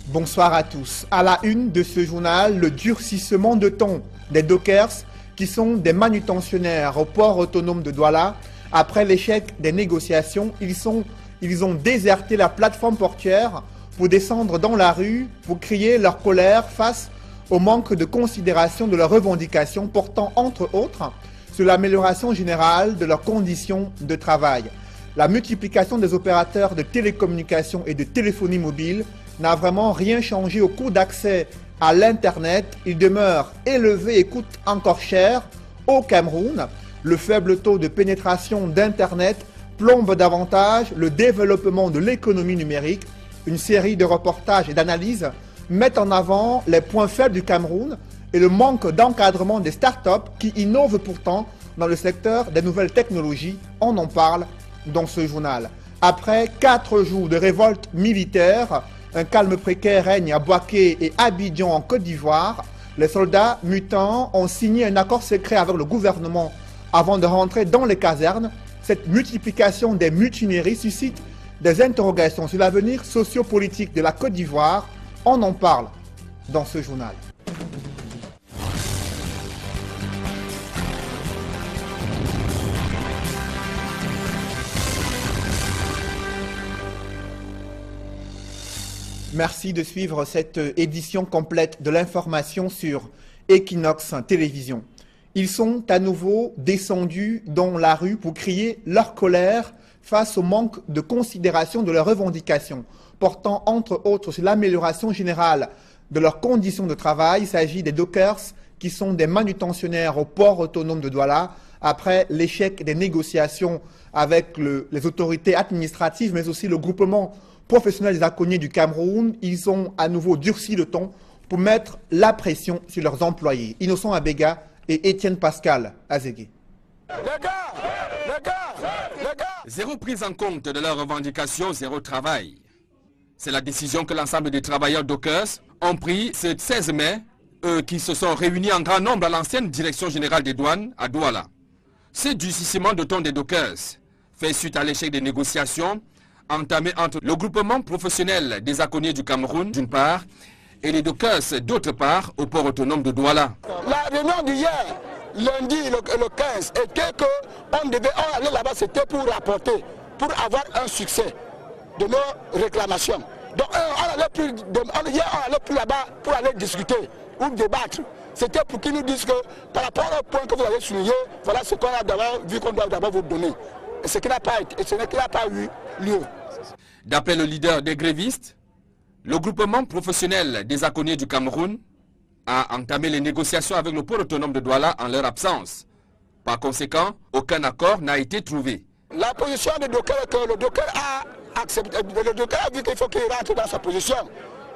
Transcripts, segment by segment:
Bonsoir à tous. À la une de ce journal, le durcissement de ton des dockers qui sont des manutentionnaires au port autonome de Douala. Après l'échec des négociations, ils ont déserté la plateforme portuaire pour descendre dans la rue pour crier leur colère face au manque de considération de leurs revendications portant entre autres sur l'amélioration générale de leurs conditions de travail. La multiplication des opérateurs de télécommunications et de téléphonie mobile n'a vraiment rien changé au coût d'accès à l'Internet. Il demeure élevé et coûte encore cher au Cameroun. Le faible taux de pénétration d'Internet plombe davantage le développement de l'économie numérique. Une série de reportages et d'analyses mettent en avant les points faibles du Cameroun et le manque d'encadrement des startups qui innovent pourtant dans le secteur des nouvelles technologies. On en parle dans ce journal. Après 4 jours de révolte militaire, un calme précaire règne à Bouaké et Abidjan en Côte d'Ivoire. Les soldats mutants ont signé un accord secret avec le gouvernement avant de rentrer dans les casernes. Cette multiplication des mutineries suscite des interrogations sur l'avenir sociopolitique de la Côte d'Ivoire. On en parle dans ce journal. Merci de suivre cette édition complète de l'information sur Equinox Télévision. Ils sont à nouveau descendus dans la rue pour crier leur colère face au manque de considération de leurs revendications, portant entre autres sur l'amélioration générale de leurs conditions de travail. Il s'agit des dockers qui sont des manutentionnaires au port autonome de Douala après l'échec des négociations avec les autorités administratives, mais aussi le groupement professionnels des aconniers du Cameroun. Ils ont à nouveau durci le ton pour mettre la pression sur leurs employés. Innocent Abega et Étienne Pascal Azégué. Les gars. Zéro prise en compte de leurs revendications, zéro travail. C'est la décision que l'ensemble des travailleurs dockers ont pris ce 16 mai, eux qui se sont réunis en grand nombre à l'ancienne direction générale des douanes à Douala. Ce durcissement de ton des dockers fait suite à l'échec des négociations entamé entre le groupement professionnel des aconniers du Cameroun d'une part et les dockers d'autre part au port autonome de Douala. La réunion d'hier, lundi le 15, était qu'on devait aller là-bas, c'était pour rapporter, pour avoir un succès de nos réclamations. Donc on n'allait plus là-bas pour aller discuter ou débattre. C'était pour qu'ils nous disent que par rapport au point que vous avez souligné, voilà ce qu'on a d'abord vu qu'on doit d'abord vous donner. Et ce qui n'a pas été, et ce qui n'a pas eu lieu. D'après le leader des grévistes, le groupement professionnel des aconniers du Cameroun a entamé les négociations avec le port autonome de Douala en leur absence. Par conséquent, aucun accord n'a été trouvé. La position de Docker est que le Docker a accepté, le Docker a vu qu'il faut qu'il rentre dans sa position,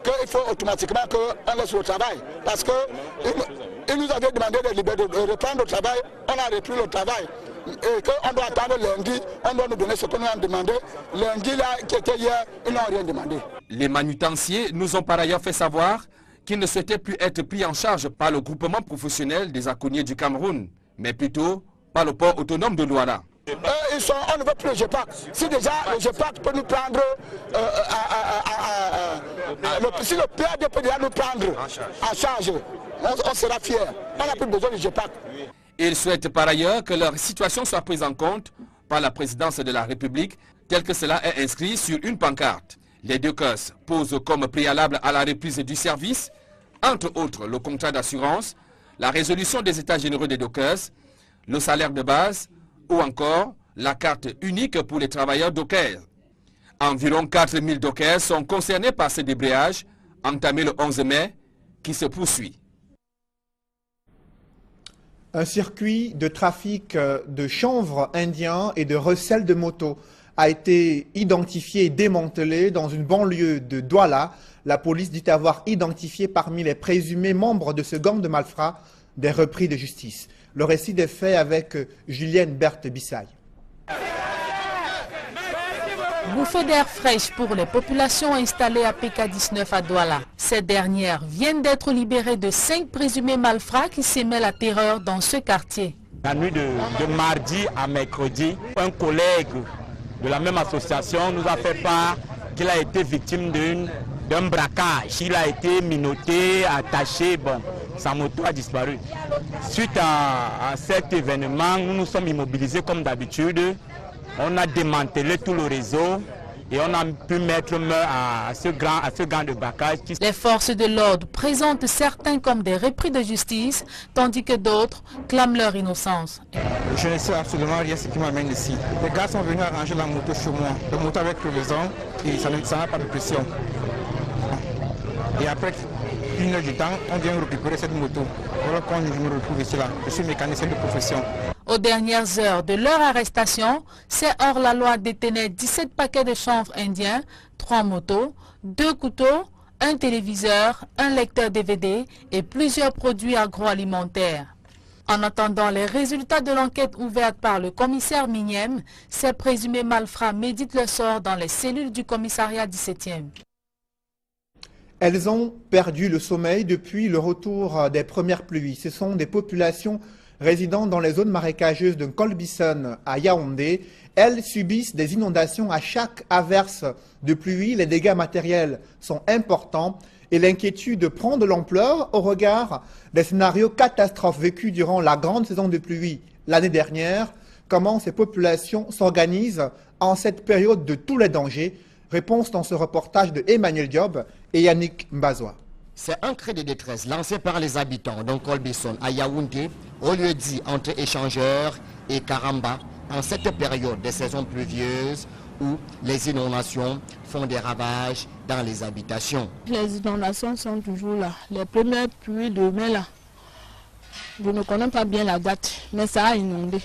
qu'il faut automatiquement qu'on laisse le travail. Parce qu'il nous avait demandé de reprendre le travail, on a repris le travail. Et qu'on doit attendre lundi, on doit nous donner ce qu'on nous a demandé. Lundi, là, qui était hier, ils n'ont rien demandé. Les manutenciers nous ont par ailleurs fait savoir qu'ils ne souhaitaient plus être pris en charge par le groupement professionnel des aconniers du Cameroun, mais plutôt par le port autonome de Douala. On ne veut plus le GEPAC. Si déjà le GEPAC peut nous prendre, si le PAD peut déjà nous prendre en charge, on sera fiers. On n'a plus besoin du GEPAC. Ils souhaitent par ailleurs que leur situation soit prise en compte par la présidence de la République, tel que cela est inscrit sur une pancarte. Les dockers posent comme préalable à la reprise du service, entre autres le contrat d'assurance, la résolution des états généraux des dockers, le salaire de base ou encore la carte unique pour les travailleurs dockers. Environ 4000 dockers sont concernés par ce débrayage entamé le 11 mai qui se poursuit. Un circuit de trafic de chanvre indien et de recel de motos a été identifié et démantelé dans une banlieue de Douala. La police dit avoir identifié parmi les présumés membres de ce gang de malfrats des repris de justice. Le récit des faits avec Julienne Berthe-Bissaille. Bouffée d'air fraîche pour les populations installées à PK19 à Douala. Ces dernières viennent d'être libérées de 5 présumés malfrats qui semaient la terreur dans ce quartier. La nuit de mardi à mercredi, un collègue de la même association nous a fait part qu'il a été victime d'une d'un braquage. Il a été menotté, attaché, bon, sa moto a disparu. Suite à cet événement, nous nous sommes immobilisés comme d'habitude. On a démantelé tout le réseau et on a pu mettre main à ce grand de braquage. Les forces de l'ordre présentent certains comme des repris de justice, tandis que d'autres clament leur innocence. Je ne sais absolument rien ce qui m'amène ici. Les gars sont venus arranger la moto chez moi, la moto avec crevaison, et ça n'a pas de pression. Et après 1 heure du temps, on vient récupérer cette moto. Voilà quand je me retrouve ici là. Je suis mécanicien de profession. Aux dernières heures de leur arrestation, ces hors-la-loi détenaient 17 paquets de chanvre indien, 3 motos, 2 couteaux, un téléviseur, un lecteur DVD et plusieurs produits agroalimentaires. En attendant les résultats de l'enquête ouverte par le commissaire Mignem, ces présumés malfrats méditent leur sort dans les cellules du commissariat 17e. Elles ont perdu le sommeil depuis le retour des premières pluies. Ce sont des populations résidant dans les zones marécageuses de Colbison à Yaoundé. Elles subissent des inondations à chaque averse de pluie. Les dégâts matériels sont importants et l'inquiétude prend de l'ampleur au regard des scénarios catastrophes vécus durant la grande saison de pluie l'année dernière. Comment ces populations s'organisent en cette période de tous les dangers? Réponse dans ce reportage de Emmanuel Diop et Yannick Mbazoua. C'est un cri de détresse lancé par les habitants d'Onkolbison à Yaoundé, au lieu dit entre échangeurs et Karamba, en cette période des saisons pluvieuses où les inondations font des ravages dans les habitations. Les inondations sont toujours là. Les premières pluies de mai là, je ne connais pas bien la date, mais ça a inondé.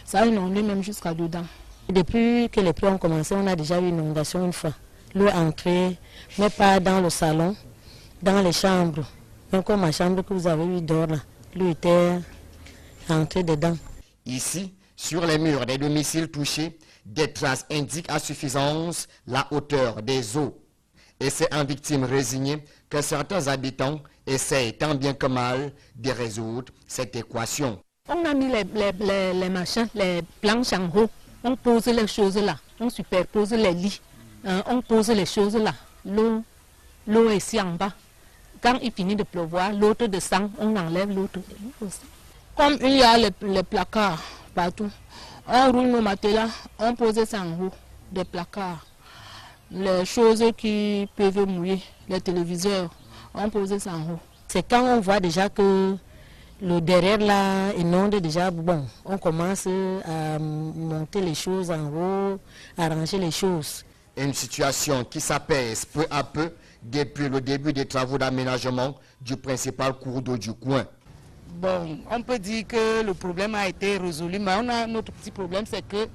Ça a inondé même jusqu'à dedans. Depuis que les pluies ont commencé, on a déjà eu une inondation une fois. L'eau est entrée, mais pas dans le salon, dans les chambres. Donc comme ma chambre que vous avez eu dehors là, l'eau était entrée dedans. Ici, sur les murs des domiciles touchés, des traces indiquent à suffisance la hauteur des eaux. Et c'est en victime résignée que certains habitants essayent tant bien que mal de résoudre cette équation. On a mis les machins, les planches en haut. On pose les choses là, on superpose les lits, on pose les choses là. L'eau est ici en bas. Quand il finit de pleuvoir, l'autre descend, on enlève l'autre. Comme il y a les placards partout, on roule nos matelas, on pose ça en haut, des placards. Les choses qui peuvent mouiller, les téléviseurs, on pose ça en haut. C'est quand on voit déjà que le derrière là inonde déjà, bon, on commence à monter les choses en haut, arranger les choses. Une situation qui s'apaise peu à peu depuis le début des travaux d'aménagement du principal cours d'eau du coin. Bon, on peut dire que le problème a été résolu, mais on a notre petit problème, c'est que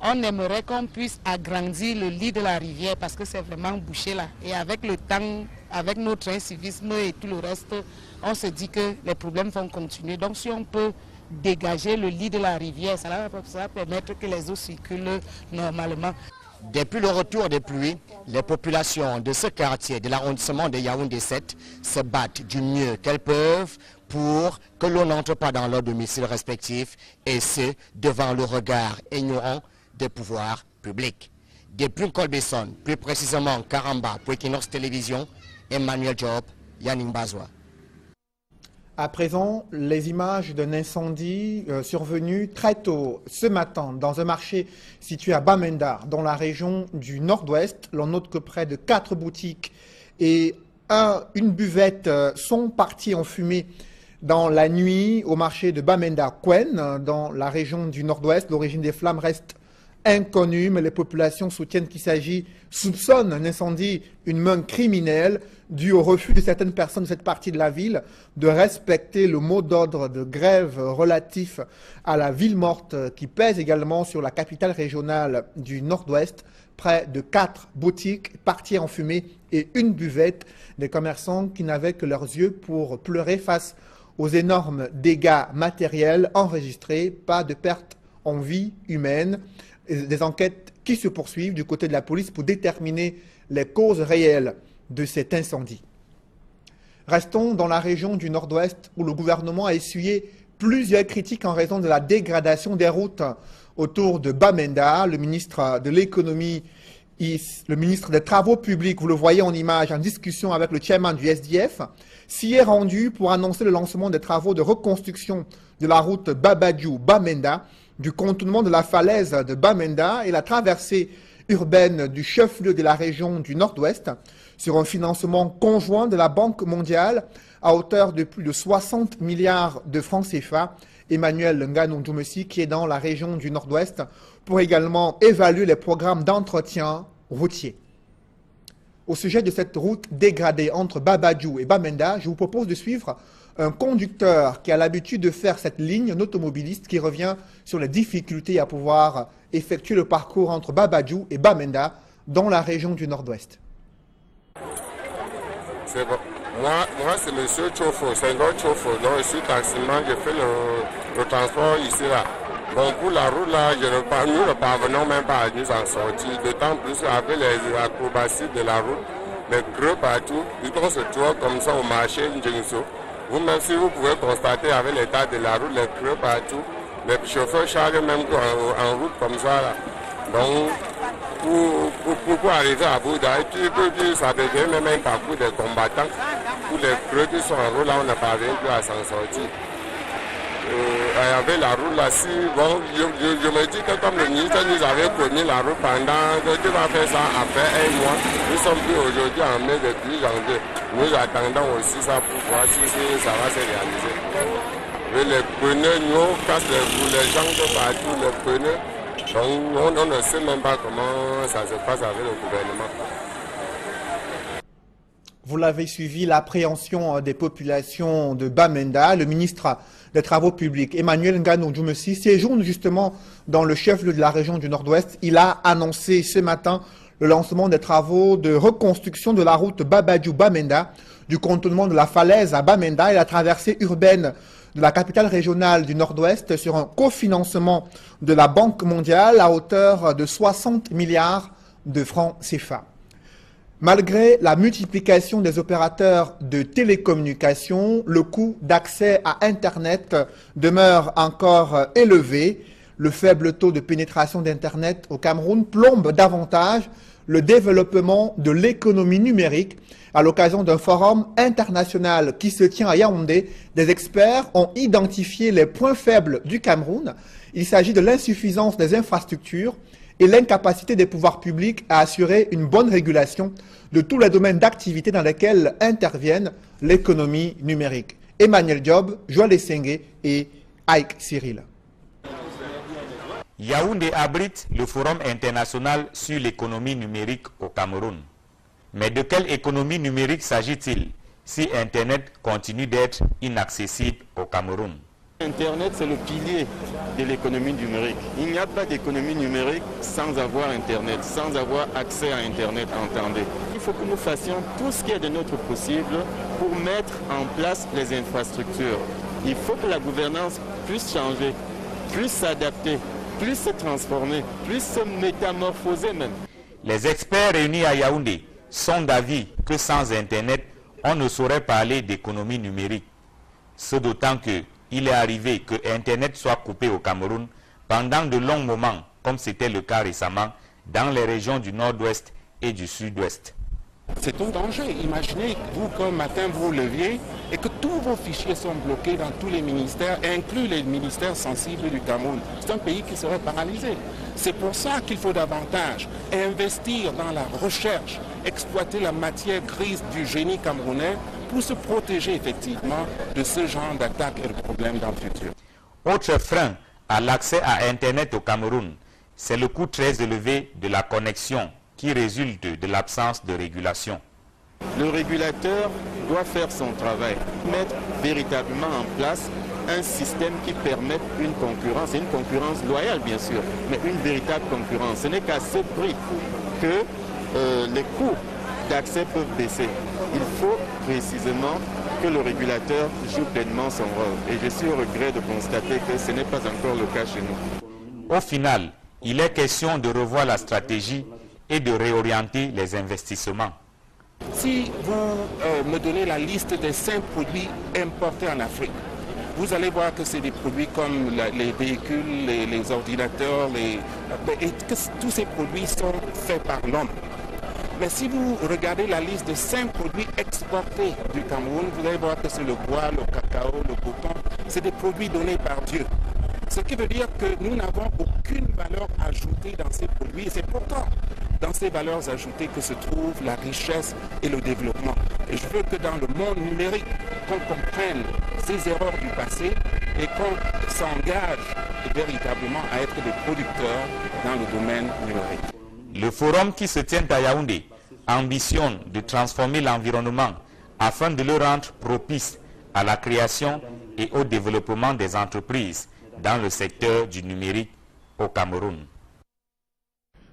on aimerait qu'on puisse agrandir le lit de la rivière parce que c'est vraiment bouché là. Et avec le temps, avec notre incivisme et tout le reste, on se dit que les problèmes vont continuer. Donc si on peut dégager le lit de la rivière, ça va permettre que les eaux circulent normalement. Depuis le retour des pluies, les populations de ce quartier de l'arrondissement de Yaoundé 7 se battent du mieux qu'elles peuvent pour que l'eau n'entre pas dans leurs domiciles respectifs et ce, devant le regard ignorant des pouvoirs publics. Depuis Colbison, plus précisément Karamba, pour Equinox Télévision, Emmanuel Diop, Yannick Mbazoua. À présent, les images d'un incendie survenu très tôt ce matin dans un marché situé à Bamenda, dans la région du nord-ouest. L'on note que près de 4 boutiques et une buvette sont parties en fumée dans la nuit au marché de Bamenda-Kwen, dans la région du nord-ouest. L'origine des flammes reste inconnue, mais les populations soutiennent qu'il soupçonnent un incendie, une main criminelle, due au refus de certaines personnes de cette partie de la ville de respecter le mot d'ordre de grève relatif à la ville morte qui pèse également sur la capitale régionale du nord-ouest. Près de 4 boutiques parties en fumée et une buvette, des commerçants qui n'avaient que leurs yeux pour pleurer face aux énormes dégâts matériels enregistrés, pas de perte en vie humaine. Des enquêtes qui se poursuivent du côté de la police pour déterminer les causes réelles de cet incendie. Restons dans la région du nord-ouest où le gouvernement a essuyé plusieurs critiques en raison de la dégradation des routes autour de Bamenda. Le ministre de l'économie Le ministre des Travaux publics, vous le voyez en image, en discussion avec le chairman du SDF, s'y est rendu pour annoncer le lancement des travaux de reconstruction de la route Babadjou-Bamenda, du contournement de la falaise de Bamenda et la traversée urbaine du chef-lieu de la région du Nord-Ouest sur un financement conjoint de la Banque mondiale à hauteur de plus de 60 milliards de francs CFA. Emmanuel Nganou-Djoumessi, qui est dans la région du Nord-Ouest, pour également évaluer les programmes d'entretien routier. Au sujet de cette route dégradée entre Babadjou et Bamenda, je vous propose de suivre un conducteur qui a l'habitude de faire cette ligne, un automobiliste qui revient sur les difficultés à pouvoir effectuer le parcours entre Babadjou et Bamenda dans la région du Nord-Ouest. C'est bon. Moi c'est monsieur Chofo, Senghor Chofo, donc je suis taximan, je fais le transport ici là. Bon, pour la route là, nous ne parvenons même pas à nous en sortir, d'autant plus avec les acrobaties de la route, les creux partout, on se trouve comme ça au marché Njengso. Vous-même, si vous pouvez constater avec l'état de la route, les creux partout, les chauffeurs chargent même en route comme ça là. Donc, pour arriver à bout ça devient même un parcours de combattants. Pour les creux qui sont en route là, on ne parvient plus à s'en sortir. Avec la route là, si, bon, je me dis que comme le ministre nous avait connu la route pendant, tu vas faire ça après un mois. Nous sommes plus aujourd'hui en mai depuis janvier. Nous attendons aussi ça pour voir si ça va se réaliser. Et les pneus, nous, on casse les gens de partout, les pneus. Donc on ne sait même pas comment ça se passe avec le gouvernement. Vous l'avez suivi, l'appréhension des populations de Bamenda. Le ministre des Travaux publics, Emmanuel Nganou-Djoumessi, séjourne justement dans le chef-lieu de la région du Nord-Ouest. Il a annoncé ce matin le lancement des travaux de reconstruction de la route Babadjou-Bamenda, du contournement de la falaise à Bamenda et la traversée urbaine de la capitale régionale du Nord-Ouest sur un cofinancement de la Banque mondiale à hauteur de 60 milliards de francs CFA. Malgré la multiplication des opérateurs de télécommunications, le coût d'accès à Internet demeure encore élevé. Le faible taux de pénétration d'Internet au Cameroun plombe davantage le développement de l'économie numérique. À l'occasion d'un forum international qui se tient à Yaoundé, des experts ont identifié les points faibles du Cameroun. Il s'agit de l'insuffisance des infrastructures et l'incapacité des pouvoirs publics à assurer une bonne régulation de tous les domaines d'activité dans lesquels interviennent l'économie numérique. Emmanuel Diop, Joël Essengue et Ike Cyril. Yaoundé abrite le Forum international sur l'économie numérique au Cameroun. Mais de quelle économie numérique s'agit-il si Internet continue d'être inaccessible au Cameroun? Internet, c'est le pilier de l'économie numérique. Il n'y a pas d'économie numérique sans avoir Internet, sans avoir accès à Internet, entendez. Il faut que nous fassions tout ce qui est de notre possible pour mettre en place les infrastructures. Il faut que la gouvernance puisse changer, puisse s'adapter, puisse se transformer, puisse se métamorphoser même. Les experts réunis à Yaoundé sont d'avis que sans Internet, on ne saurait parler d'économie numérique. Ce d'autant qu'il est arrivé que Internet soit coupé au Cameroun pendant de longs moments, comme c'était le cas récemment dans les régions du Nord-Ouest et du Sud-Ouest. C'est un danger. Imaginez vous qu'un matin vous vous leviez et que tous vos fichiers sont bloqués dans tous les ministères, inclus les ministères sensibles du Cameroun. C'est un pays qui serait paralysé. C'est pour ça qu'il faut davantage investir dans la recherche, exploiter la matière grise du génie camerounais pour se protéger effectivement de ce genre d'attaques et de problèmes dans le futur. Autre frein à l'accès à Internet au Cameroun, c'est le coût très élevé de la connexion qui résulte de l'absence de régulation. Le régulateur doit faire son travail, mettre véritablement en place un système qui permette une concurrence loyale bien sûr, mais une véritable concurrence. Ce n'est qu'à ce prix que les coûts d'accès peuvent baisser. Il faut précisément que le régulateur joue pleinement son rôle. Et je suis au regret de constater que ce n'est pas encore le cas chez nous. Au final, il est question de revoir la stratégie et de réorienter les investissements. Si vous me donnez la liste des 5 produits importés en Afrique, vous allez voir que c'est des produits comme les véhicules, les ordinateurs, et que tous ces produits sont faits par l'homme. Mais si vous regardez la liste de 5 produits exportés du Cameroun, vous allez voir que c'est le bois, le cacao, le coton, c'est des produits donnés par Dieu. Ce qui veut dire que nous n'avons aucune valeur ajoutée dans ces produits. Et c'est pourtant dans ces valeurs ajoutées que se trouve la richesse et le développement. Et je veux que dans le monde numérique, qu'on comprenne ces erreurs du passé et qu'on s'engage véritablement à être des producteurs dans le domaine numérique. Le forum qui se tient à Yaoundé ambitionne de transformer l'environnement afin de le rendre propice à la création et au développement des entreprises dans le secteur du numérique au Cameroun.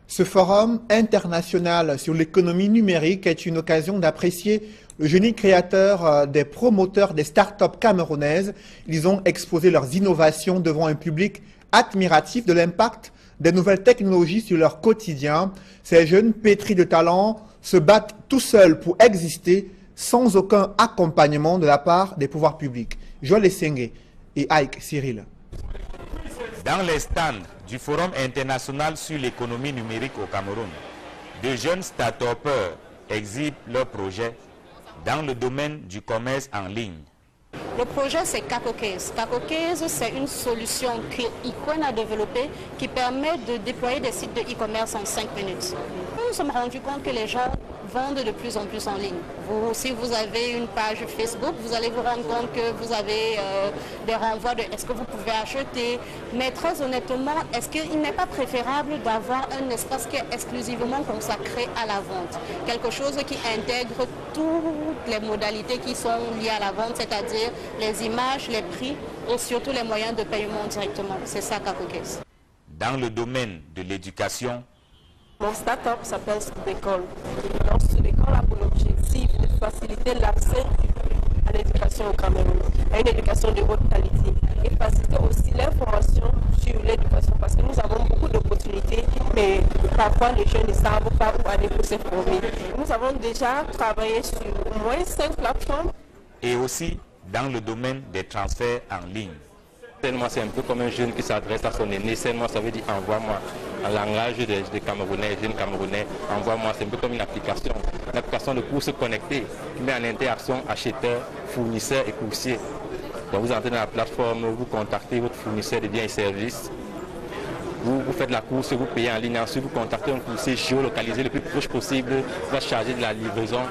Ce forum international sur l'économie numérique est une occasion d'apprécier le génie créateur des promoteurs des startups camerounaises. Ils ont exposé leurs innovations devant un public admiratif de l'impact des nouvelles technologies sur leur quotidien. Ces jeunes pétris de talent se battent tout seuls pour exister sans aucun accompagnement de la part des pouvoirs publics. Joël Essengue et Ike Cyril. Dans les stands du Forum international sur l'économie numérique au Cameroun, de jeunes start-upers exhibent leurs projets dans le domaine du commerce en ligne. Le projet, c'est CacoCase. CacoCase, c'est une solution qu'Icon a développée qui permet de déployer des sites de e-commerce en 5 minutes. Nous nous sommes rendus compte que les gens vendent de plus en plus en ligne. Si vous avez une page Facebook, vous allez vous rendre compte que vous avez des renvois de est-ce que vous pouvez acheter. Mais très honnêtement, est-ce qu'il n'est pas préférable d'avoir un espace qui est exclusivement consacré à la vente? Quelque chose qui intègre toutes les modalités qui sont liées à la vente, c'est-à-dire les images, les prix et surtout les moyens de paiement directement. C'est ça CacoCase. Dans le domaine de l'éducation, mon start-up s'appelle Scoop-École. Donc, Scoop-École a pour objectif de faciliter l'accès à l'éducation au Cameroun, à une éducation de haute qualité et faciliter aussi l'information sur l'éducation parce que nous avons beaucoup d'opportunités, mais parfois les jeunes ne savent pas où aller pour se former. Nous avons déjà travaillé sur au moins 5 plateformes. Et aussi dans le domaine des transferts en ligne. Moi, c'est un peu comme un jeune qui s'adresse à son aîné. Moi, ça veut dire envoie-moi. En langage des Camerounais, jeunes Camerounais, envoie-moi. C'est un peu comme une application de course connectée qui met en interaction acheteur, fournisseur et coursier. Donc vous entrez dans la plateforme, vous contactez votre fournisseur de biens et services. Vous faites la course, vous payez en ligne. Ensuite, vous contactez un coursier géolocalisé le plus proche possible. Vous va charger de la livraison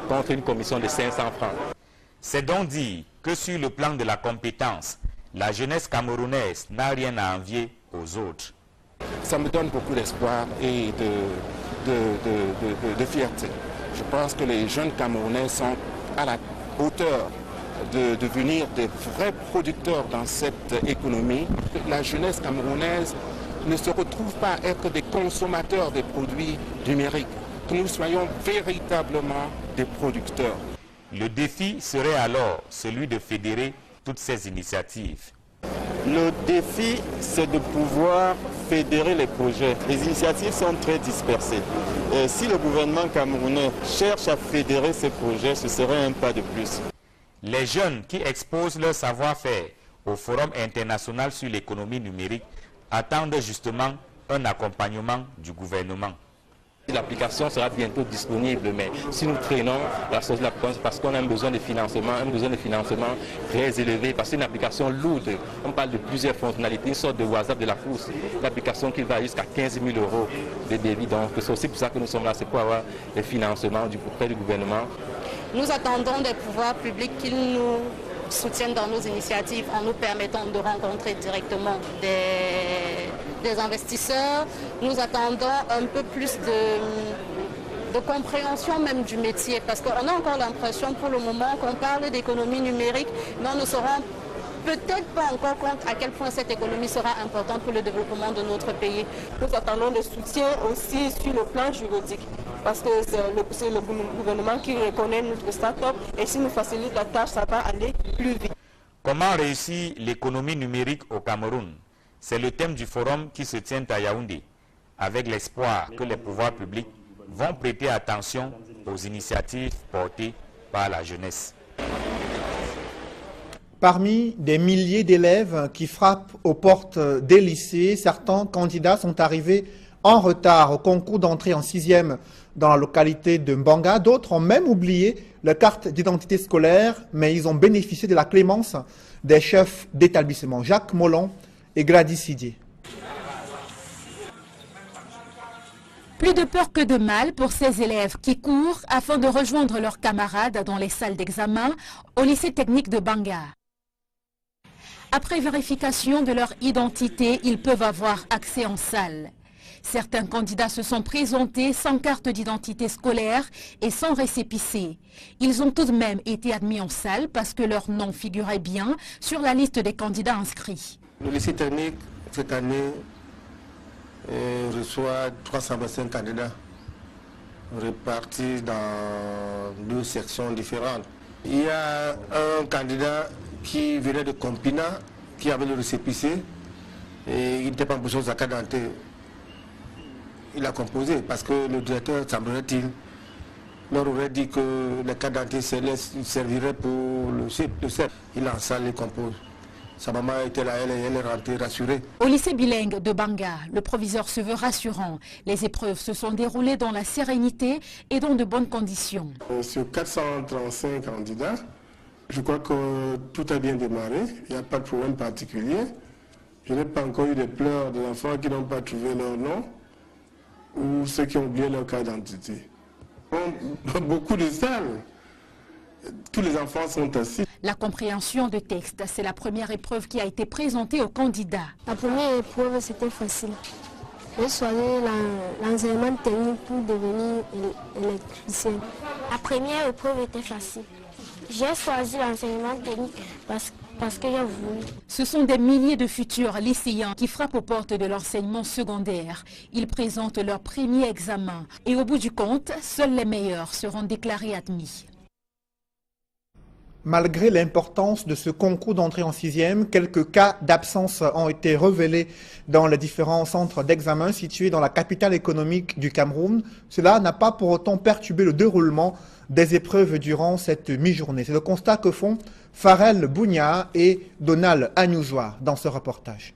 contre une commission de 500 francs. C'est donc dire que sur le plan de la compétence, la jeunesse camerounaise n'a rien à envier aux autres. Ça me donne beaucoup d'espoir et de fierté. Je pense que les jeunes Camerounais sont à la hauteur de devenir des vrais producteurs dans cette économie. La jeunesse camerounaise ne se retrouve pas à être des consommateurs des produits numériques, que nous soyons véritablement des producteurs. Le défi serait alors celui de fédérer toutes ces initiatives. Le défi, c'est de pouvoir fédérer les projets. Les initiatives sont très dispersées. Et si le gouvernement camerounais cherche à fédérer ces projets, ce serait un pas de plus. Les jeunes qui exposent leur savoir-faire au Forum international sur l'économie numérique attendent justement un accompagnement du gouvernement. L'application sera bientôt disponible, mais si nous traînons la chose de l'application, parce qu'on a un besoin de financement très élevé, parce que c'est une application lourde. On parle de plusieurs fonctionnalités, une sorte de WhatsApp de la course, une application qui va jusqu'à 15 000 € de débit. Donc c'est aussi pour ça que nous sommes là, c'est pour avoir les financements auprès du gouvernement. Nous attendons des pouvoirs publics qu'ils nous soutiennent dans nos initiatives en nous permettant de rencontrer directement des investisseurs. Nous attendons un peu plus de compréhension même du métier parce qu'on a encore l'impression pour le moment qu'on parle d'économie numérique, mais on ne se rend peut-être pas encore compte à quel point cette économie sera importante pour le développement de notre pays. Nous attendons des soutiens aussi sur le plan juridique parce que c'est le gouvernement qui reconnaît notre start-up et si nous facilite la tâche, ça va aller plus vite. Comment réussir l'économie numérique au Cameroun? C'est le thème du forum qui se tient à Yaoundé, avec l'espoir que les pouvoirs publics vont prêter attention aux initiatives portées par la jeunesse. Parmi des milliers d'élèves qui frappent aux portes des lycées, certains candidats sont arrivés en retard au concours d'entrée en 6e dans la localité de Mbanga. D'autres ont même oublié leur carte d'identité scolaire, mais ils ont bénéficié de la clémence des chefs d'établissement, Jacques Molon et Gladys Sidier. Plus de peur que de mal pour ces élèves qui courent afin de rejoindre leurs camarades dans les salles d'examen au lycée technique de Mbanga. Après vérification de leur identité, ils peuvent avoir accès en salle. Certains candidats se sont présentés sans carte d'identité scolaire et sans récépissé. Ils ont tout de même été admis en salle parce que leur nom figurait bien sur la liste des candidats inscrits. Le lycée technique, cette année, reçoit 325 candidats répartis dans 2 sections différentes. Il y a un candidat qui venait de Compina, qui avait le récépissé, et il n'était pas en position de sa carte d'identité. Il a composé parce que le directeur, semblerait-il, leur aurait dit que les cartes d'identité serviraient pour le CEP. Il est en salle, il compose. Sa maman était là, elle est rentrée rassurée. Au lycée bilingue de Mbanga, le proviseur se veut rassurant. Les épreuves se sont déroulées dans la sérénité et dans de bonnes conditions. Sur 435 candidats, je crois que tout a bien démarré. Il n'y a pas de problème particulier. Je n'ai pas encore eu de pleurs des enfants qui n'ont pas trouvé leur nom ou ceux qui ont oublié leur carte d'identité. Beaucoup de salles. Tous les enfants sont assis. La compréhension de texte, c'est la première épreuve qui a été présentée aux candidats. La première épreuve, c'était facile. J'ai choisi l'enseignement technique pour devenir électricien. La première épreuve était facile. J'ai choisi l'enseignement technique parce que j'ai voulu. Ce sont des milliers de futurs lycéens qui frappent aux portes de l'enseignement secondaire. Ils présentent leur premier examen et au bout du compte, seuls les meilleurs seront déclarés admis. Malgré l'importance de ce concours d'entrée en 6e, quelques cas d'absence ont été révélés dans les différents centres d'examen situés dans la capitale économique du Cameroun. Cela n'a pas pour autant perturbé le déroulement des épreuves durant cette mi-journée. C'est le constat que font Farel Bounia et Donald Agnouzoa dans ce reportage.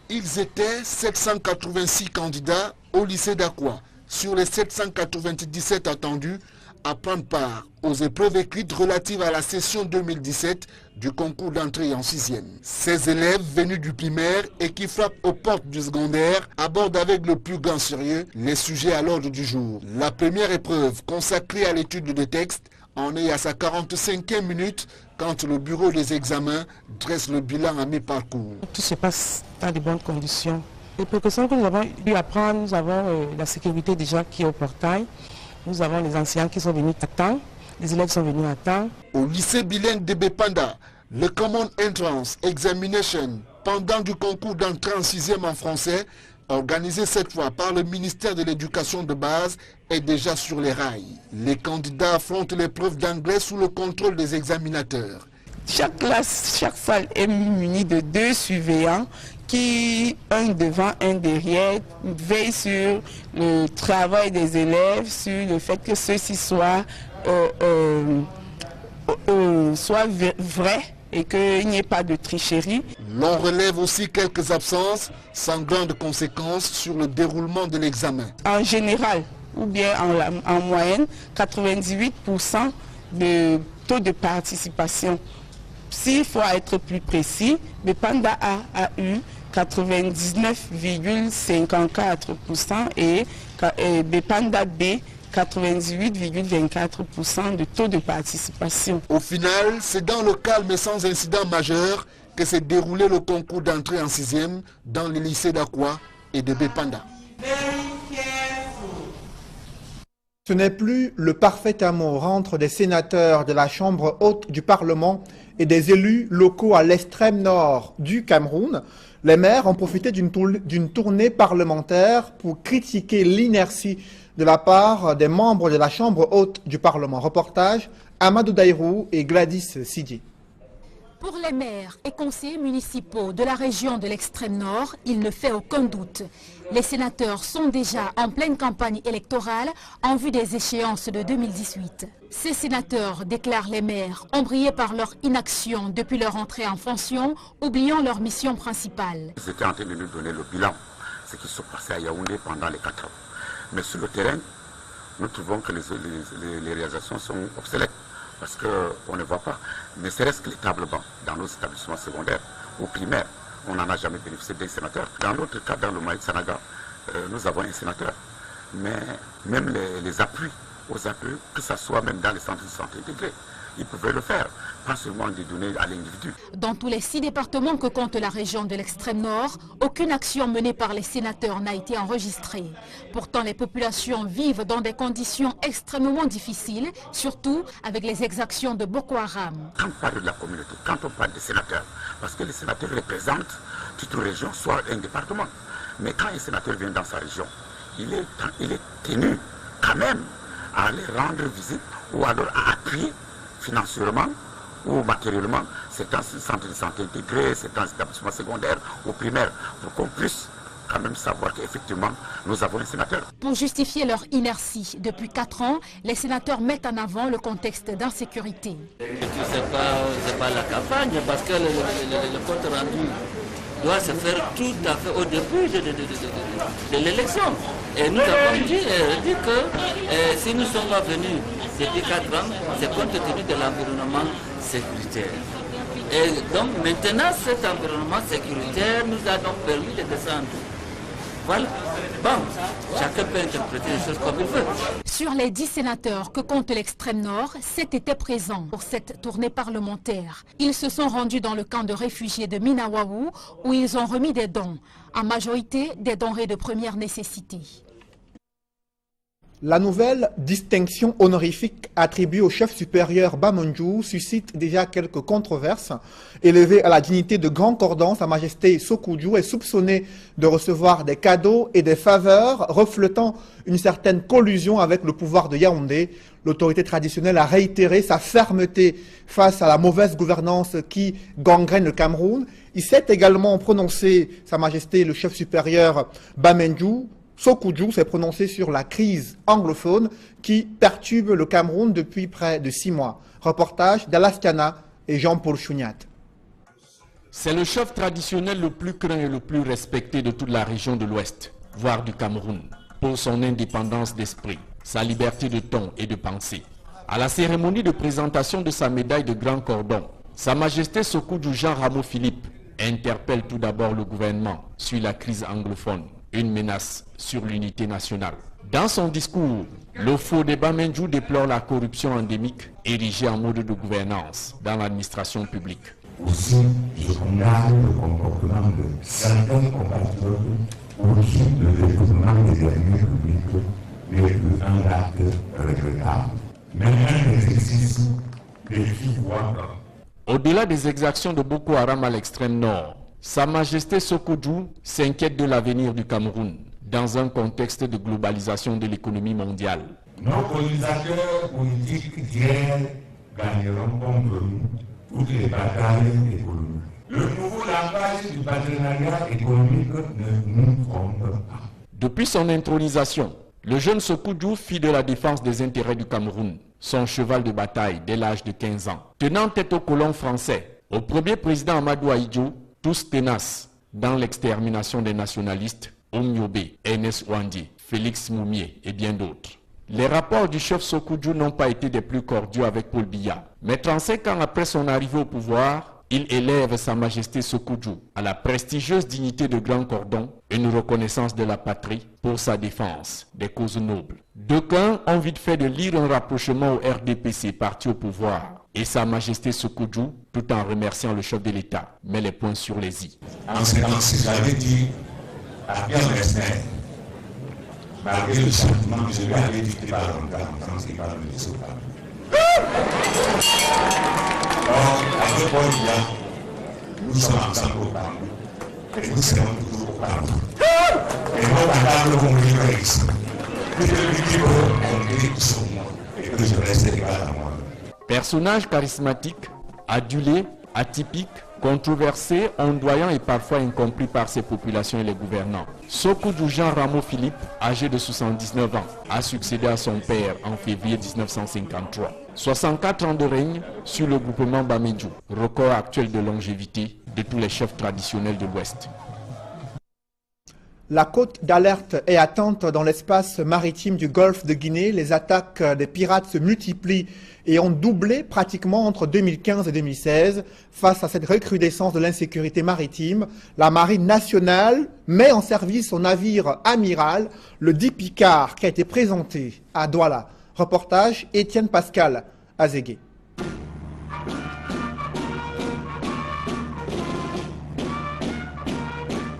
Ils étaient 786 candidats au lycée d'Akwa. Sur les 797 attendus, à prendre part aux épreuves écrites relatives à la session 2017 du concours d'entrée en 6e. Ces élèves venus du primaire et qui frappent aux portes du secondaire abordent avec le plus grand sérieux les sujets à l'ordre du jour. La première épreuve consacrée à l'étude des textes en est à sa 45e minute quand le bureau des examens dresse le bilan à mi-parcours. Tout se passe dans de bonnes conditions. Les précautions que nous avons dû apprendre, nous avons la sécurité déjà qui est au portail. Nous avons les enseignants qui sont venus à temps, les élèves sont venus à temps. Au lycée bilingue de Bepanda, le Common Entrance Examination pendant du concours d'entrée en 6e en français, organisé cette fois par le ministère de l'Éducation de base, est déjà sur les rails. Les candidats affrontent l'épreuve d'anglais sous le contrôle des examinateurs. Chaque classe, chaque salle est munie de 2 surveillants qui, un devant, un derrière, veillent sur le travail des élèves, sur le fait que ceux-ci soient vrais et qu'il n'y ait pas de tricherie. L'on relève aussi quelques absences sans grandes conséquences sur le déroulement de l'examen. En général, ou bien en moyenne, 98% de taux de participation. S'il faut être plus précis, Bepanda A a eu 99,54% et Bepanda B 98,24% de taux de participation. Au final, c'est dans le calme et sans incident majeur que s'est déroulé le concours d'entrée en 6e dans les lycées d'Akwa et de Bepanda. Ce n'est plus le parfait amour entre des sénateurs de la Chambre haute du Parlement et des élus locaux à l'extrême nord du Cameroun. Les maires ont profité d'une tournée parlementaire pour critiquer l'inertie de la part des membres de la Chambre haute du Parlement. Reportage Amadou Daïrou et Gladys Sidier. Pour les maires et conseillers municipaux de la région de l'extrême nord, il ne fait aucun doute. Les sénateurs sont déjà en pleine campagne électorale en vue des échéances de 2018. Ces sénateurs, déclarent les maires, ont brillé par leur inaction depuis leur entrée en fonction, oubliant leur mission principale. Ils étaient en train de nous donner le bilan, ce qui se passait à Yaoundé pendant les 4 ans. Mais sur le terrain, nous trouvons que les réalisations sont obsolètes. Parce qu'on ne voit pas, ne serait-ce que les tables bancs dans nos établissements secondaires ou primaires, on n'en a jamais bénéficié d'un sénateur. Dans notre cas, dans le Maïk Sanaga, nous avons un sénateur. Mais même les appuis aux appuis, que ce soit même dans les centres de santé intégrés, ils pouvaient le faire, pas seulement les donner à l'individu. Dans tous les 6 départements que compte la région de l'extrême nord, aucune action menée par les sénateurs n'a été enregistrée. Pourtant, les populations vivent dans des conditions extrêmement difficiles, surtout avec les exactions de Boko Haram. Quand on parle de la communauté, quand on parle des sénateurs, parce que les sénateurs représentent toute une région, soit un département. Mais quand un sénateur vient dans sa région, il est tenu quand même à aller rendre visite ou alors à appuyer financièrement ou matériellement certains centres de santé intégrés, certains établissements secondaires ou primaires, pour qu'on puisse quand même savoir qu'effectivement nous avons un sénateur. Pour justifier leur inertie, depuis 4 ans, les sénateurs mettent en avant le contexte d'insécurité. C'est pas la campagne, parce que le compte rendu doit se faire tout à fait au début de l'élection. Et nous avons dit que si nous ne sommes pas venus depuis 4 ans, c'est compte tenu de l'environnement sécuritaire. Et donc maintenant, cet environnement sécuritaire nous a donc permis de descendre. Voilà. Bon, chacun peut interpréter les choses comme il veut. Sur les 10 sénateurs que compte l'extrême nord, 7 étaient présents pour cette tournée parlementaire. Ils se sont rendus dans le camp de réfugiés de Minawawu où ils ont remis des dons, en majorité des denrées de première nécessité. La nouvelle distinction honorifique attribuée au chef supérieur Bamanjou suscite déjà quelques controverses. Élevé à la dignité de grand cordon, Sa Majesté Sokudjou est soupçonné de recevoir des cadeaux et des faveurs reflétant une certaine collusion avec le pouvoir de Yaoundé. L'autorité traditionnelle a réitéré sa fermeté face à la mauvaise gouvernance qui gangrène le Cameroun. Il s'est également prononcé, Sa Majesté le chef supérieur Bamanjou, Sokudjou s'est prononcé sur la crise anglophone qui perturbe le Cameroun depuis près de 6 mois. Reportage d'Alastiana et Jean-Paul Chouniat. C'est le chef traditionnel le plus craint et le plus respecté de toute la région de l'Ouest, voire du Cameroun, pour son indépendance d'esprit, sa liberté de ton et de pensée. À la cérémonie de présentation de sa médaille de grand cordon, Sa Majesté Sokudjou Jean Rameau Philippe interpelle tout d'abord le gouvernement sur la crise anglophone, une menace sur l'unité nationale. Dans son discours, le faux de Bamanjou déplore la corruption endémique érigée en mode de gouvernance dans l'administration publique. Aussi, je condamne le comportement de certains compatriotes pour qui le détournement des deniers publics n'est plus un acte regrettable, mais un exercice de pouvoir. Au-delà des exactions de Boko Haram à l'extrême nord, Sa Majesté Sokudjou s'inquiète de l'avenir du Cameroun dans un contexte de globalisation de l'économie mondiale. Nos colonisateurs politiques d'hier gagneront contre nous toutes les batailles économiques. Le nouveau langage du partenariat économique ne nous trompe pas. Depuis son intronisation, le jeune Sokudjou fit de la défense des intérêts du Cameroun son cheval de bataille dès l'âge de 15 ans. Tenant tête aux colons français, au premier président Amadou Ahidjo, tous tenaces dans l'extermination des nationalistes, Omniobé, Ernest Ouandi, Félix Moumié et bien d'autres. Les rapports du chef Sokudjou n'ont pas été des plus cordiaux avec Paul Biya. Mais 35 ans après son arrivée au pouvoir, il élève Sa Majesté Sokudjou à la prestigieuse dignité de grand cordon, une reconnaissance de la patrie pour sa défense des causes nobles. D'aucuns ont vite fait de lire un rapprochement au RDPC, parti au pouvoir, et Sa Majesté Sokudjou, tout en remerciant le chef de l'État, met les points sur les i. En ce sens, j'avais dit à bien respect, malgré le sentiment que je lui avais dit qu'il va longtemps en France, qu'il va le laisser au Cameroun. Or, avec Paul Biya, nous sommes ensemble au Cameroun, et nous serons toujours au Cameroun. Et notre table congrès ici, que je lui dis qu'on compte sur moi, et que je reste égal à moi. Personnage charismatique, adulé, Atypique, controversé, ondoyant et parfois incompris par ses populations et les gouvernants. Sokoudou Jean Rameau Philippe, âgé de 79 ans, a succédé à son père en février 1953. 64 ans de règne sur le groupement Bamedjou, record actuel de longévité de tous les chefs traditionnels de l'Ouest. La cote d'alerte est atteinte dans l'espace maritime du golfe de Guinée. Les attaques des pirates se multiplient et ont doublé pratiquement entre 2015 et 2016. Face à cette recrudescence de l'insécurité maritime, la Marine nationale met en service son navire amiral, le Dipikar, qui a été présenté à Douala. Reportage Étienne Pascal Azégué.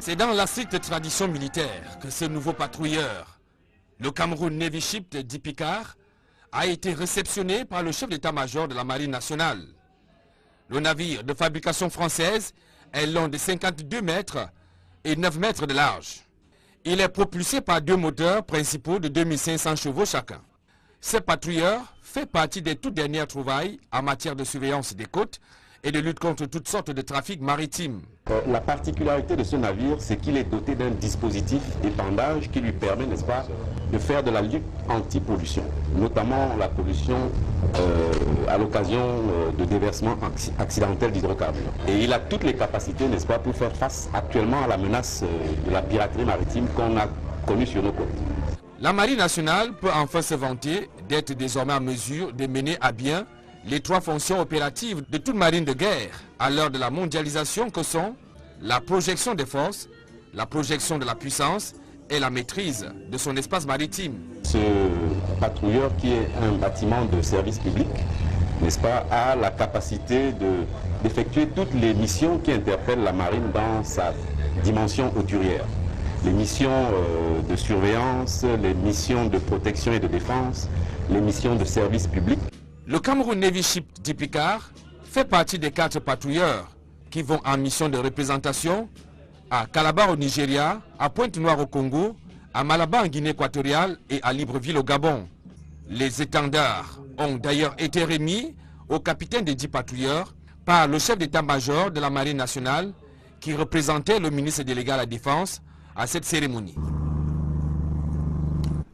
C'est dans la stricte tradition militaire que ce nouveau patrouilleur, le Cameroun Navy Ship de Dipikar, a été réceptionné par le chef d'état-major de la Marine nationale. Le navire de fabrication française est long de 52 mètres et 9 mètres de large. Il est propulsé par 2 moteurs principaux de 2500 chevaux chacun. Ce patrouilleur fait partie des toutes dernières trouvailles en matière de surveillance des côtes et de lutte contre toutes sortes de trafics maritimes. La particularité de ce navire, c'est qu'il est doté d'un dispositif d'épandage qui lui permet, n'est-ce pas, de faire de la lutte anti-pollution, notamment la pollution à l'occasion de déversements accidentels d'hydrocarbures. Et il a toutes les capacités, n'est-ce pas, pour faire face actuellement à la menace de la piraterie maritime qu'on a connue sur nos côtes. La Marine nationale peut enfin se vanter d'être désormais en mesure de mener à bien les 3 fonctions opératives de toute marine de guerre à l'heure de la mondialisation que sont la projection des forces, la projection de la puissance et la maîtrise de son espace maritime. Ce patrouilleur qui est un bâtiment de service public, n'est-ce pas, a la capacité d'effectuer toutes les missions qui interpellent la marine dans sa dimension hauturière. Les missions de surveillance, les missions de protection et de défense, les missions de service public. Le Cameroun Navy Ship Dipikar fait partie des 4 patrouilleurs qui vont en mission de représentation à Calabar au Nigeria, à Pointe-Noire au Congo, à Malaba en Guinée équatoriale et à Libreville au Gabon. Les étendards ont d'ailleurs été remis au capitaine des 10 patrouilleurs par le chef d'état-major de la Marine nationale qui représentait le ministre délégué à la Défense à cette cérémonie.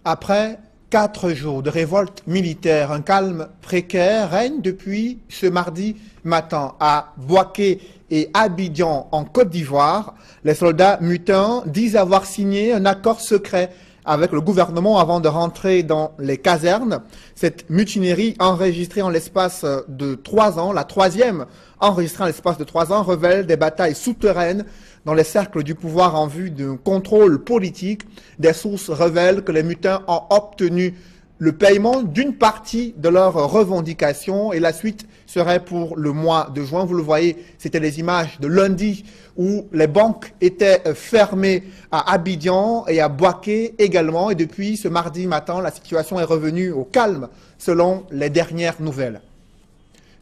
Après 4 jours de révolte militaire, un calme précaire règne depuis ce mardi matin à Bouaké et Abidjan en Côte d'Ivoire. Les soldats mutins disent avoir signé un accord secret avec le gouvernement avant de rentrer dans les casernes. Cette mutinerie enregistrée en l'espace de 3 ans, la 3e enregistrée en l'espace de 3 ans, révèle des batailles souterraines dans les cercles du pouvoir en vue d'un contrôle politique. Des sources révèlent que les mutins ont obtenu le paiement d'une partie de leurs revendications et la suite serait pour le mois de juin. Vous le voyez, c'était les images de lundi où les banques étaient fermées à Abidjan et à Bouaké également. Et depuis ce mardi matin, la situation est revenue au calme selon les dernières nouvelles.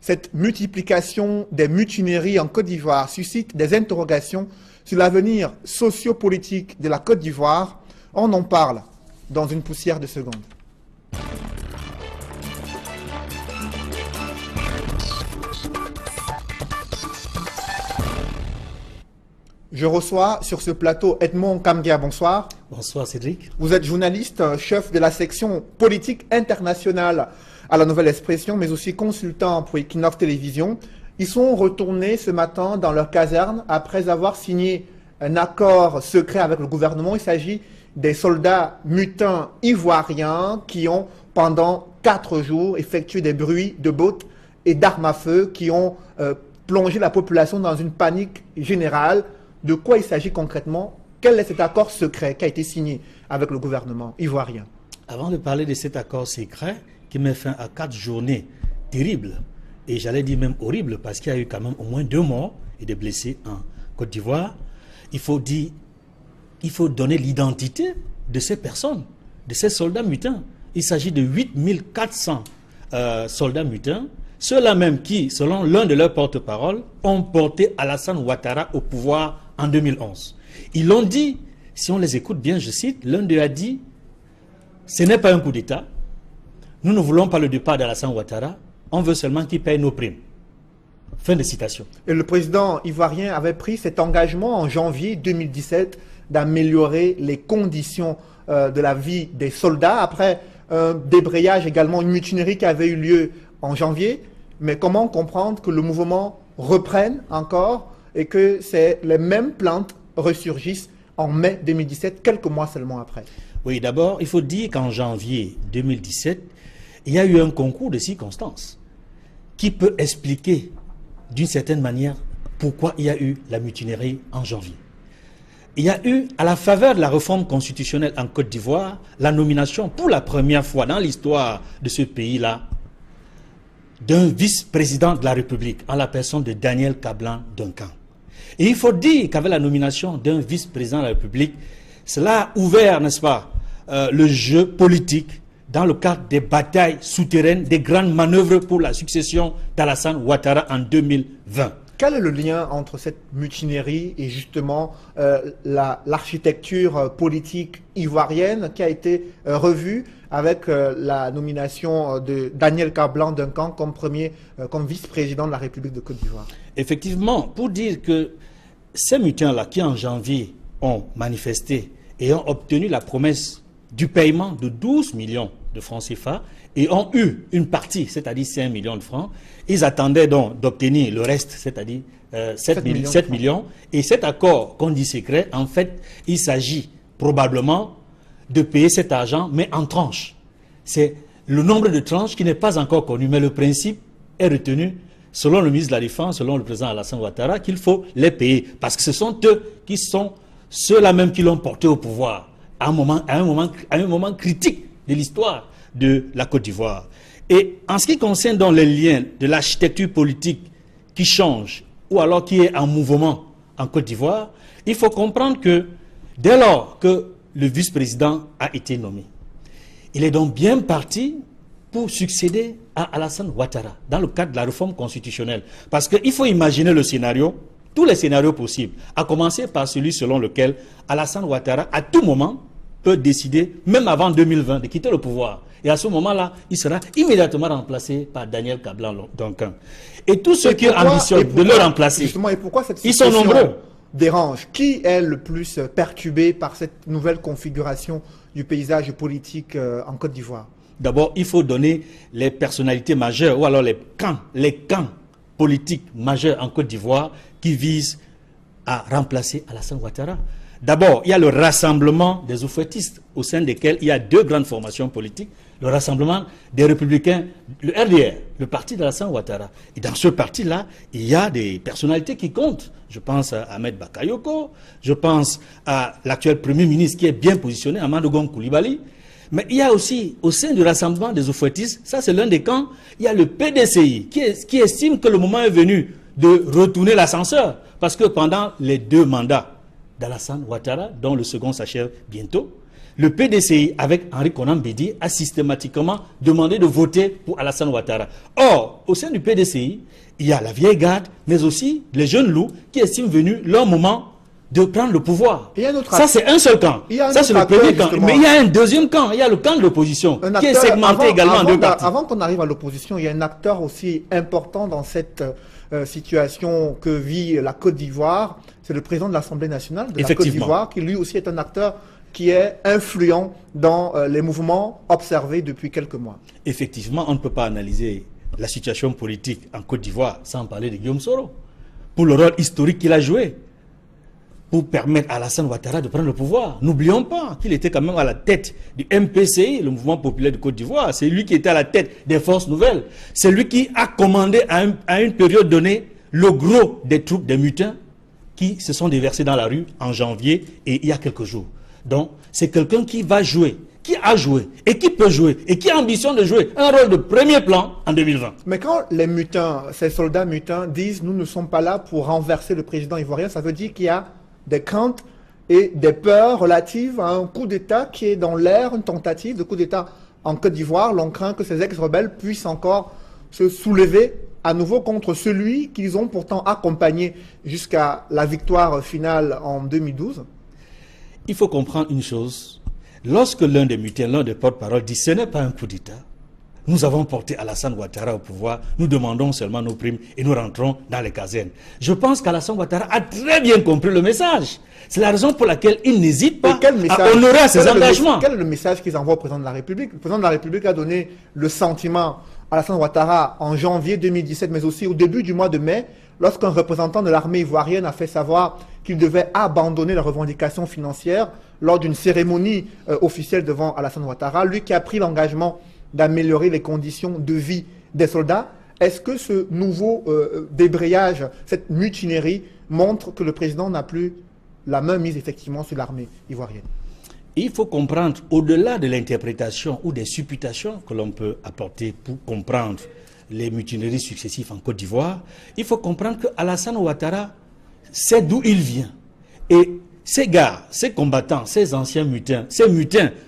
Cette multiplication des mutineries en Côte d'Ivoire suscite des interrogations sur l'avenir sociopolitique de la Côte d'Ivoire. On en parle dans une poussière de secondes. Je reçois sur ce plateau Edmond Kamgia. Bonsoir. Bonsoir Cédric. Vous êtes journaliste, chef de la section politique internationale à la Nouvelle Expression, mais aussi consultant pour Equinox Télévision. Ils sont retournés ce matin dans leur caserne après avoir signé un accord secret avec le gouvernement. Il s'agit des soldats mutins ivoiriens qui ont, pendant 4 jours, effectué des bruits de bottes et d'armes à feu qui ont plongé la population dans une panique générale. De quoi il s'agit concrètement? Quel est cet accord secret qui a été signé avec le gouvernement ivoirien? Avant de parler de cet accord secret qui met fin à 4 journées terribles, et j'allais dire même horribles, parce qu'il y a eu quand même au moins 2 morts et des blessés en Côte d'Ivoire, il faut donner l'identité de ces personnes, de ces soldats mutins. Il s'agit de 8400 soldats mutins, ceux-là même qui, selon l'un de leurs porte-parole, ont porté Alassane Ouattara au pouvoir en 2011. Ils l'ont dit, si on les écoute bien, je cite, l'un d'eux a dit « Ce n'est pas un coup d'État, nous ne voulons pas le départ d'Alassane Ouattara, on veut seulement qu'il paye nos primes. » Fin de citation. Et le président ivoirien avait pris cet engagement en janvier 2017 d'améliorer les conditions de la vie des soldats après un débrayage également, une mutinerie qui avait eu lieu en janvier. Mais comment comprendre que le mouvement reprenne encore et que les mêmes plaintes ressurgissent en mai 2017, quelques mois seulement après? Oui, d'abord, il faut dire qu'en janvier 2017, il y a eu un concours de circonstances qui peut expliquer d'une certaine manière pourquoi il y a eu la mutinerie en janvier. Il y a eu, à la faveur de la réforme constitutionnelle en Côte d'Ivoire, la nomination pour la première fois dans l'histoire de ce pays-là d'un vice-président de la République en la personne de Daniel Kablan-Duncan. Et il faut dire qu'avec la nomination d'un vice-président de la République, cela a ouvert, n'est-ce pas, le jeu politique dans le cadre des batailles souterraines, des grandes manœuvres pour la succession d'Alassane Ouattara en 2020. Quel est le lien entre cette mutinerie et justement l'architecture politique ivoirienne qui a été revue avec la nomination de Daniel Kablan-Duncan comme vice-président de la République de Côte d'Ivoire? Effectivement, pour dire que ces mutins-là qui en janvier ont manifesté et ont obtenu la promesse du paiement de 12 millions de francs CFA et ont eu une partie, c'est-à-dire 5 millions de francs. Ils attendaient donc d'obtenir le reste, c'est-à-dire 7 millions. Et cet accord qu'on dit secret, en fait, il s'agit probablement de payer cet argent, mais en tranches. C'est le nombre de tranches qui n'est pas encore connu, mais le principe est retenu, selon le ministre de la Défense, selon le président Alassane Ouattara, qu'il faut les payer. Parce que ce sont eux qui sont ceux-là même qui l'ont porté au pouvoir à un moment critique de l'histoire de la Côte d'Ivoire. Et en ce qui concerne donc les liens de l'architecture politique qui change ou alors qui est en mouvement en Côte d'Ivoire, il faut comprendre que dès lors que le vice-président a été nommé, il est donc bien parti pour succéder à Alassane Ouattara dans le cadre de la réforme constitutionnelle. Parce qu'il faut imaginer le scénario, tous les scénarios possibles, à commencer par celui selon lequel Alassane Ouattara, à tout moment, peut décider, même avant 2020, de quitter le pouvoir. Et à ce moment-là, il sera immédiatement remplacé par Daniel Kablan-Duncan. Et tous ceux qui ambitionnent de le remplacer, justement, et pourquoi cette ils sont nombreux. Dérange. Qui est le plus perturbé par cette nouvelle configuration du paysage politique en Côte d'Ivoire? D'abord, il faut donner les personnalités majeures, ou alors les camps politiques majeurs en Côte d'Ivoire qui visent à remplacer Alassane Ouattara. D'abord, il y a le rassemblement des oufouettistes, au sein desquels il y a deux grandes formations politiques. Le rassemblement des républicains, le RDR, le parti d'Alassane Ouattara. Et dans ce parti-là, il y a des personnalités qui comptent. Je pense à Ahmed Bakayoko, je pense à l'actuel Premier ministre qui est bien positionné, Amadou Gon Coulibaly. Mais il y a aussi, au sein du rassemblement des oufouettistes, ça c'est l'un des camps, il y a le PDCI qui estime que le moment est venu de retourner l'ascenseur. Parce que pendant les 2 mandats d'Alassane Ouattara, dont le second s'achève bientôt, le PDCI, avec Henri Konan Bédié, a systématiquement demandé de voter pour Alassane Ouattara. Or, au sein du PDCI, il y a la vieille garde, mais aussi les jeunes loups qui estiment venu leur moment de prendre le pouvoir. Ça, c'est un seul camp. Ça, c'est le premier camp. Mais il y a un deuxième camp. Il y a le camp de l'opposition, qui est segmenté également en 2 parties. Avant qu'on arrive à l'opposition, il y a un acteur aussi important dans cette situation que vit la Côte d'Ivoire. C'est le président de l'Assemblée nationale de la Côte d'Ivoire, qui lui aussi est un acteur qui est influent dans les mouvements observés depuis quelques mois. Effectivement, on ne peut pas analyser la situation politique en Côte d'Ivoire sans parler de Guillaume Soro, pour le rôle historique qu'il a joué pour permettre à Alassane Ouattara de prendre le pouvoir. N'oublions pas qu'il était quand même à la tête du MPCI, le mouvement populaire de Côte d'Ivoire. C'est lui qui était à la tête des forces nouvelles. C'est lui qui a commandé à une période donnée le gros des troupes des mutins qui se sont déversés dans la rue en janvier et il y a quelques jours. Donc, c'est quelqu'un qui va jouer, qui a joué et qui peut jouer et qui ambitionne de jouer un rôle de premier plan en 2020. Mais quand les mutins, ces soldats mutins disent « nous ne sommes pas là pour renverser le président ivoirien », ça veut dire qu'il y a des craintes et des peurs relatives à un coup d'État qui est dans l'air, une tentative de coup d'État en Côte d'Ivoire. L'on craint que ces ex-rebelles puissent encore se soulever à nouveau contre celui qu'ils ont pourtant accompagné jusqu'à la victoire finale en 2012. Il faut comprendre une chose. Lorsque l'un des mutins, l'un des porte-parole dit « ce n'est pas un coup d'État », nous avons porté Alassane Ouattara au pouvoir, nous demandons seulement nos primes et nous rentrons dans les casernes. Je pense qu'Alassane Ouattara a très bien compris le message. C'est la raison pour laquelle il n'hésite pas à honorer ses engagements. Quel est le message qu'ils envoient au président de la République? Le président de la République a donné le sentiment à Alassane Ouattara en janvier 2017, mais aussi au début du mois de mai, lorsqu'un représentant de l'armée ivoirienne a fait savoir qu'il devait abandonner la revendication financière lors d'une cérémonie officielle devant Alassane Ouattara, lui qui a pris l'engagement d'améliorer les conditions de vie des soldats. Est-ce que ce nouveau débrayage, cette mutinerie, montre que le président n'a plus la main mise effectivement sur l'armée ivoirienne? Il faut comprendre, au-delà de l'interprétation ou des supputations que l'on peut apporter pour comprendre les mutineries successives en Côte d'Ivoire, il faut comprendre que Alassane Ouattara sait d'où il vient. Et ces gars, ces combattants, ces anciens mutins,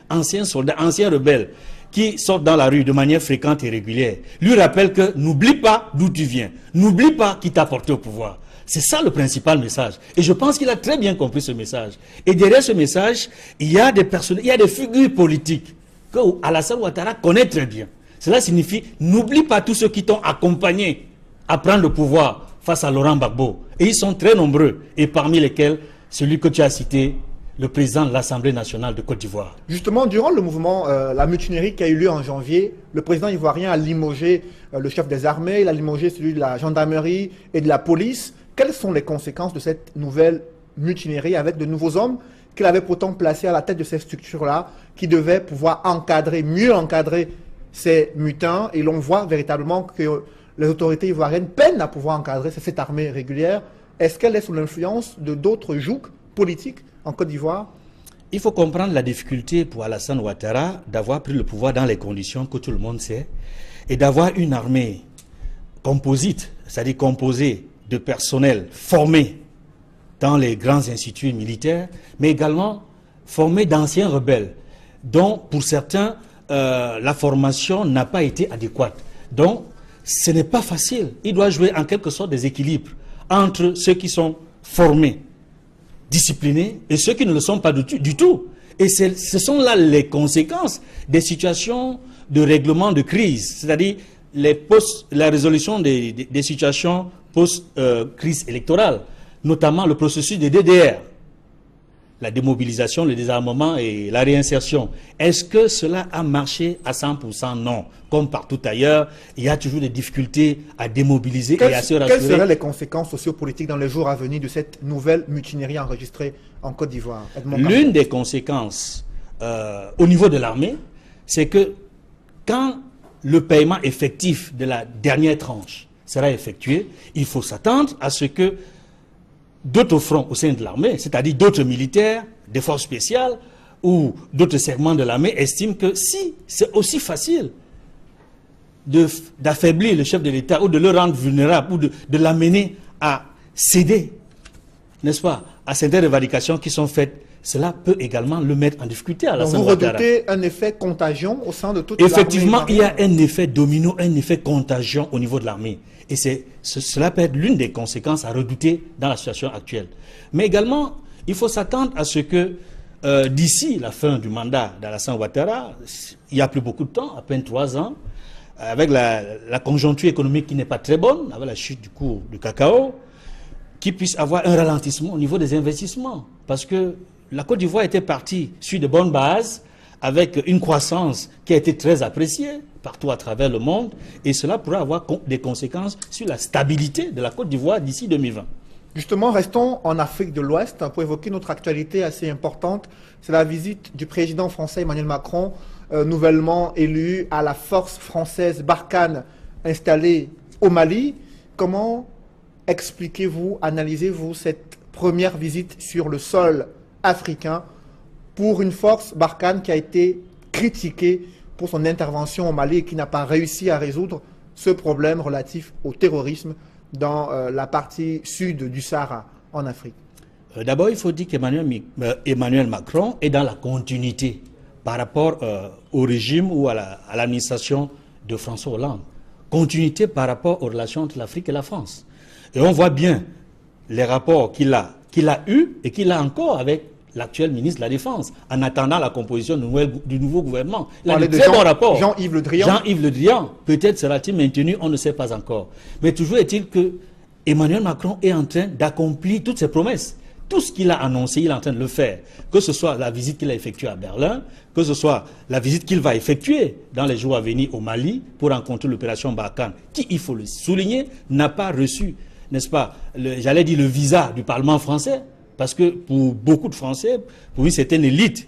anciens soldats, anciens rebelles, qui sortent dans la rue de manière fréquente et régulière, lui rappellent que n'oublie pas d'où tu viens, n'oublie pas qui t'a porté au pouvoir. C'est ça le principal message. Et je pense qu'il a très bien compris ce message. Et derrière ce message, il y a des personnes, il y a des figures politiques que Alassane Ouattara connaît très bien. Cela signifie, n'oublie pas tous ceux qui t'ont accompagné à prendre le pouvoir face à Laurent Gbagbo. Et ils sont très nombreux, et parmi lesquels celui que tu as cité, le président de l'Assemblée nationale de Côte d'Ivoire. Justement, durant le mouvement, la mutinerie qui a eu lieu en janvier, le président ivoirien a limogé le chef des armées, il a limogé celui de la gendarmerie et de la police. Quelles sont les conséquences de cette nouvelle mutinerie avec de nouveaux hommes qu'il avait pourtant placés à la tête de ces structures-là, qui devaient pouvoir encadrer, mieux encadrer ces mutins? Et l'on voit véritablement que les autorités ivoiriennes peinent à pouvoir encadrer cette armée régulière. Est-ce qu'elle est sous l'influence de d'autres jougs politiques en Côte d'Ivoire? Il faut comprendre la difficulté pour Alassane Ouattara d'avoir pris le pouvoir dans les conditions que tout le monde sait et d'avoir une armée composite, c'est-à-dire composée de personnel formé dans les grands instituts militaires, mais également formé d'anciens rebelles, dont pour certains, la formation n'a pas été adéquate. Donc, ce n'est pas facile. Il doit jouer en quelque sorte des équilibres entre ceux qui sont formés, disciplinés, et ceux qui ne le sont pas du tout. Et ce sont là les conséquences des situations de règlement de crise, c'est-à-dire la résolution des situations post-crise électorale, notamment le processus de DDR, la démobilisation, le désarmement et la réinsertion. Est-ce que cela a marché à 100%? Non. Comme partout ailleurs, il y a toujours des difficultés à démobiliser et à se rassurer. Quelles seraient les conséquences sociopolitiques dans les jours à venir de cette nouvelle mutinerie enregistrée en Côte d'Ivoire? L'une des conséquences au niveau de l'armée, c'est que quand le paiement effectif de la dernière tranche sera effectué, il faut s'attendre à ce que d'autres fronts au sein de l'armée, c'est-à-dire d'autres militaires, des forces spéciales ou d'autres segments de l'armée estiment que si c'est aussi facile d'affaiblir le chef de l'État ou de le rendre vulnérable ou de l'amener à céder, n'est-ce pas, à certaines revendications qui sont faites, cela peut également le mettre en difficulté. Donc vous redoutez un effet contagion au sein de toute l'armée? Effectivement, il y a un effet domino, un effet contagion au niveau de l'armée. Et cela peut être l'une des conséquences à redouter dans la situation actuelle. Mais également, il faut s'attendre à ce que d'ici la fin du mandat d'Alassane Ouattara, il n'y a plus beaucoup de temps, à peine 3 ans, avec la conjoncture économique qui n'est pas très bonne, avec la chute du cours du cacao, qu'il puisse avoir un ralentissement au niveau des investissements. Parce que la Côte d'Ivoire était partie sur de bonnes bases, avec une croissance qui a été très appréciée partout à travers le monde, et cela pourrait avoir des conséquences sur la stabilité de la Côte d'Ivoire d'ici 2020. Justement, restons en Afrique de l'Ouest pour évoquer notre actualité assez importante. C'est la visite du président français Emmanuel Macron, nouvellement élu à la force française Barkhane installée au Mali. Comment expliquez-vous, analysez-vous cette première visite sur le sol africain pour une force Barkhane qui a été critiquée pour son intervention au Mali et qui n'a pas réussi à résoudre ce problème relatif au terrorisme dans la partie sud du Sahara, en Afrique? D'abord, il faut dire qu'Emmanuel Macron est dans la continuité par rapport au régime ou à l'administration de François Hollande. Continuité par rapport aux relations entre l'Afrique et la France. Et on voit bien les rapports qu'il a eus et qu'il a encore avec l'actuel ministre de la Défense, en attendant la composition du nouveau gouvernement. Il a de très bon rapport. Jean-Yves Le Drian. Jean-Yves Le Drian, peut-être sera-t-il maintenu, on ne sait pas encore. Mais toujours est-il que Emmanuel Macron est en train d'accomplir toutes ses promesses. Tout ce qu'il a annoncé, il est en train de le faire. Que ce soit la visite qu'il a effectuée à Berlin, que ce soit la visite qu'il va effectuer dans les jours à venir au Mali pour rencontrer l'opération Barkhane, qui, il faut le souligner, n'a pas reçu, n'est-ce pas, j'allais dire le visa du Parlement français, parce que pour beaucoup de Français, pour une certaine élite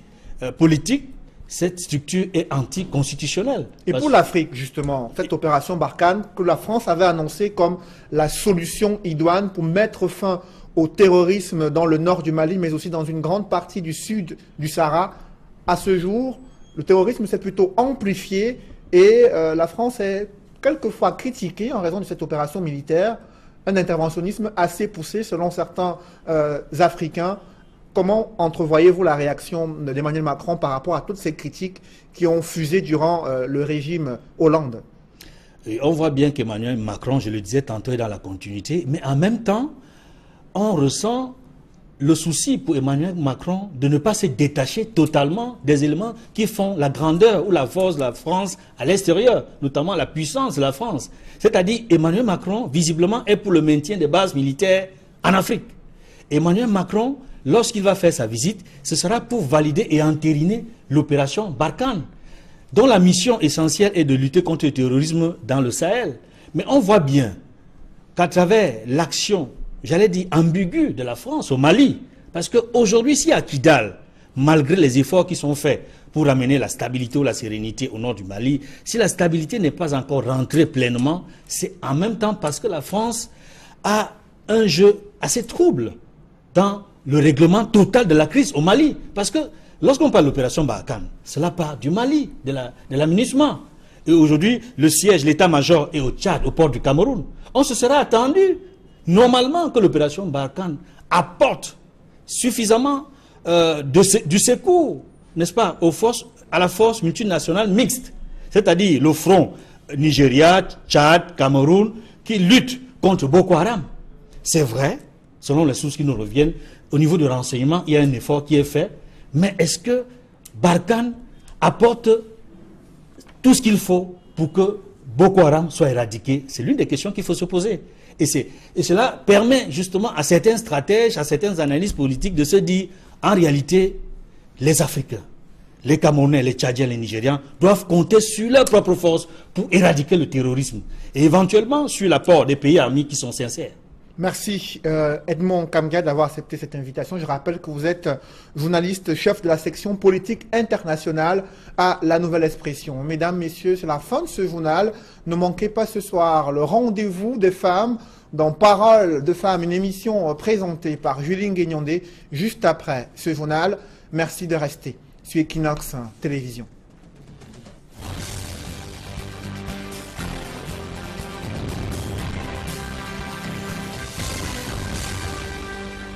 politique, cette structure est anticonstitutionnelle. Et pour l'Afrique, justement, cette opération Barkhane, que la France avait annoncée comme la solution idoine pour mettre fin au terrorisme dans le nord du Mali, mais aussi dans une grande partie du sud du Sahara. À ce jour, le terrorisme s'est plutôt amplifié et la France est quelquefois critiquée en raison de cette opération militaire, un interventionnisme assez poussé selon certains Africains. Comment entrevoyez-vous la réaction d'Emmanuel Macron par rapport à toutes ces critiques qui ont fusé durant le régime Hollande? Et on voit bien qu'Emmanuel Macron, je le disais tantôt, est dans la continuité, mais en même temps, on ressent le souci pour Emmanuel Macron de ne pas se détacher totalement des éléments qui font la grandeur ou la force de la France à l'extérieur, notamment la puissance de la France. C'est-à-dire, Emmanuel Macron, visiblement, est pour le maintien des bases militaires en Afrique. Emmanuel Macron, lorsqu'il va faire sa visite, ce sera pour valider et entériner l'opération Barkhane, dont la mission essentielle est de lutter contre le terrorisme dans le Sahel. Mais on voit bien qu'à travers l'action, j'allais dire ambiguë de la France au Mali, parce qu'aujourd'hui, si à Kidal, malgré les efforts qui sont faits pour amener la stabilité ou la sérénité au nord du Mali, si la stabilité n'est pas encore rentrée pleinement, c'est en même temps parce que la France a un jeu assez trouble dans le règlement total de la crise au Mali. Parce que lorsqu'on parle de l'opération Barkhane, cela part du Mali, de la MINUSMA. Et aujourd'hui, le siège, l'état-major est au Tchad, au port du Cameroun. On se serait attendu normalement que l'opération Barkhane apporte suffisamment du secours, n'est-ce pas, à la force multinationale mixte, c'est-à-dire le front Nigeria, Tchad, Cameroun, qui lutte contre Boko Haram. C'est vrai, selon les sources qui nous reviennent, au niveau du renseignement, il y a un effort qui est fait, mais est-ce que Barkhane apporte tout ce qu'il faut pour que Boko Haram soit éradiqué? C'est l'une des questions qu'il faut se poser. Et cela permet justement à certains stratèges, à certains analystes politiques de se dire, en réalité, les Africains, les Camerounais, les Tchadiens, les Nigérians doivent compter sur leurs propres forces pour éradiquer le terrorisme. Et éventuellement sur l'apport des pays amis qui sont sincères. Merci Edmond Kamga d'avoir accepté cette invitation. Je rappelle que vous êtes journaliste chef de la section politique internationale à La Nouvelle Expression. Mesdames, Messieurs, c'est la fin de ce journal. Ne manquez pas ce soir le rendez-vous des femmes dans Parole de femmes, une émission présentée par Julie Nguyen-Ndé juste après ce journal. Merci de rester sur Equinox Télévision.